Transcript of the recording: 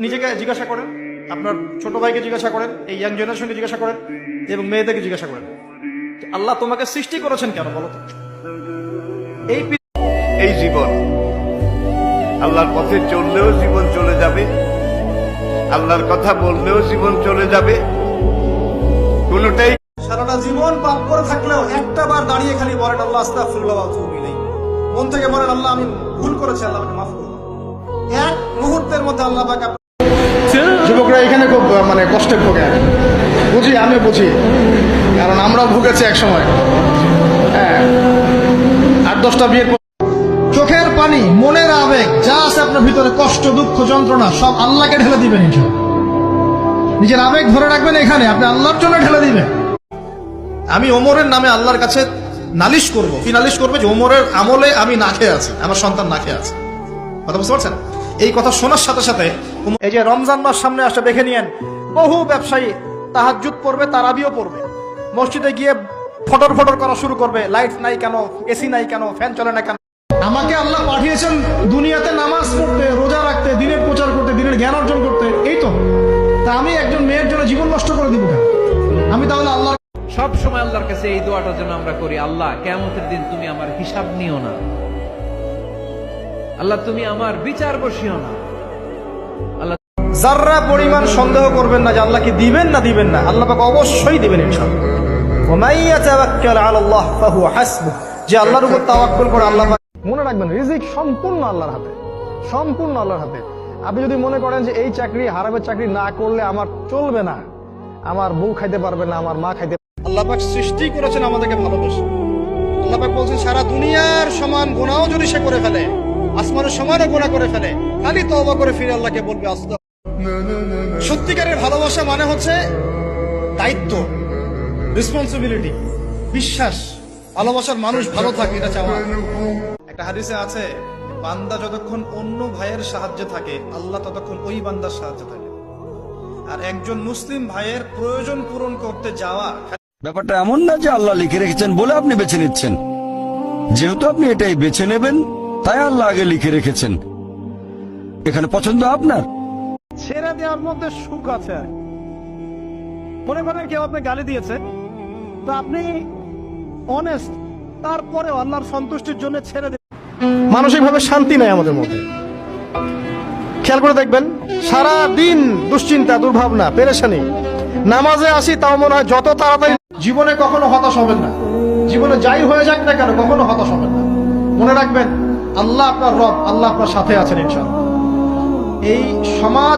নিজেকে জিজ্ঞাসা করেন, আপনার ছোট ভাইকে জিজ্ঞাসা করেন, এই ইয়াং জেনারেশনকে জিজ্ঞাসা করেন এবং মেয়েদেরকে জিজ্ঞাসা করেন, আল্লাহ তোমাকে সৃষ্টি করেছেন কেন বলো তো? এই জীবন আল্লাহর পথে চললেও জীবন চলে যাবে, আল্লাহর কথা বললেও জীবন চলে যাবে, কোনটাই। সারাটা জীবন পাপ করে থাকলেও একটা বার দাঁড়িয়ে খালি বলেন আল্লাহ আস্তাগফিরুল্লাহ ওয়া আতুবু ইলাইহি, মন থেকে বলেন আল্লাহ আমি ভুল করেছি, আল্লাহ আমাকে মাফ করুন। এক মুহূর্তের মধ্যে আল্লাহ পাক। যুবকরা এখানে খুব কষ্টে ভোগে, বুঝি, আমি বুঝি, কারণ আমরাও ভুগেছি এক সময়। হ্যাঁ, 8-10টা বিয়ের চোখের পানি, মনের আবেগ যা আছে আপনার ভিতরে, কষ্ট, দুঃখ, যন্ত্রণা সব আল্লাহকে ঢেলে দিবেন। নিজের আবেগ ধরে রাখবেন এখানে, আপনি আল্লাহর জন্য ঢেলে দিবেন। আমি ওমরের নামে আল্লাহর কাছে নালিশ করব। কি নালিশ করবে? যে ওমরের আমলে আমি না খেয়ে আছি, আমার সন্তান না খেয়ে আছে। কথা বুঝতে পারছেন? এই কথা শোনার সাথে সাথে এই যে রমজান মাস সামনে আসে, দেখে নিয়েন বহু ব্যবসায়ী তাহাজ্জুদ পড়বে, তারাবিও পড়বে, মসজিদে গিয়ে ফটর ফটর করা শুরু করবে, লাইট নাই কেন, এসি নাই কেন, ফ্যান চলে না কেন। আমাকে আল্লাহ পাঠিয়েছেন দুনিয়াতে নামাজ পড়তে, রোজা রাখতে, দিনের প্রচার করতে, দিনের জ্ঞান অর্জন করতে, এই তো। তা আমি একজন মেয়ের জন্য জীবন নষ্ট করে দিব কেন? আমি তাহলে আল্লাহ সব সময় আল্লাহর কাছে এই দোয়াটা যেন আমরা করি, আল্লাহ কিয়ামতের দিন তুমি আমার হিসাব নিও না, আল্লাহ তুমি আমার বিচার বসিও না। আল্লাহ যাররা পরিমাণ সন্দেহ করবেন না যে আল্লাহ কি দিবেন না দিবেন না, আল্লাহ পাক অবশ্যই দিবেন ইনশাআল্লাহ। ওয়া মান ইয়াতাওয়াক্কাল আলাল্লাহ ফাহুয়া হাসবুহ, যে আল্লাহর উপর তাওয়াক্কুল করে আল্লাহ পাক। মনে রাখবেন রিজিক সম্পূর্ণ আল্লাহর হাতে, সম্পূর্ণ আল্লাহর হাতে। আপনি যদি মনে করেন যে এই চাকরি, হারামের চাকরি না করলে আমার চলবে না, আমার বউ খাইতে পারবে না, আমার মা খাইতে, আল্লাহ পাক সৃষ্টি করেছেন আমাদেরকে ভালোবেসে। আল্লাহ পাক বলছেন সারা দুনিয়ার সমান গুনাহও যদি সে করে ফেলে, আসমানের সমানও গুনাহ করে ফেলে, খালি তওবা করে ফিরে আল্লাহকে বলবে আস্তাগফিরুল্লাহ। সত্যিকারের ভালোবাসা মানে হচ্ছে দায়িত্ব, রেসপন্সিবিলিটি, বিশ্বাস, ভালোবাসার মানুষ ভালো থাকে, এটা চাওয়া। একটা হাদিসে আছে, বান্দা যতক্ষণ অন্য ভাইয়ের সাহায্যে থাকে, আল্লাহ ততক্ষণ ওই বান্দার সাহায্যে থাকে। আর একজন মুসলিম ভাইয়ের প্রয়োজন পূরণ করতে যাওয়া, ব্যাপারটা এমন না যে আল্লাহ লিখে রেখেছেন বলে আপনি বেছে নিচ্ছেন। যেহেতু আপনি এটাই বেছে নেবেন, তাই আল্লাহ আগে লিখে রেখেছেন। এখানে পছন্দ আপনার। ছেড়ে দেওয়ার মধ্যে সুখ আছে। মনে করেন কেউ আপনি গালি দিয়েছে, তো আপনি অনেস্ট, তারপরে আল্লাহর সন্তুষ্টির জন্য ছেড়ে দেন। মানসিকভাবে শান্তি নাই আমাদের মধ্যে। খেয়াল করে দেখবেন, সারা দিন দুশ্চিন্তা, দুর্ভাবনা, পেরেশানি। নামাজে আসি তাও মনে হয় যত তাড়াতাড়ি। জীবনে কখনো হতাশ হবেন না, জীবনে যাই হয়ে যাক না কেন কখনো হতাশ হবেন না। মনে রাখবেন আল্লাহ আপনার রব, আল্লাহ আপনার সাথে আছেন ইনশাআল্লাহ। এই সমাজ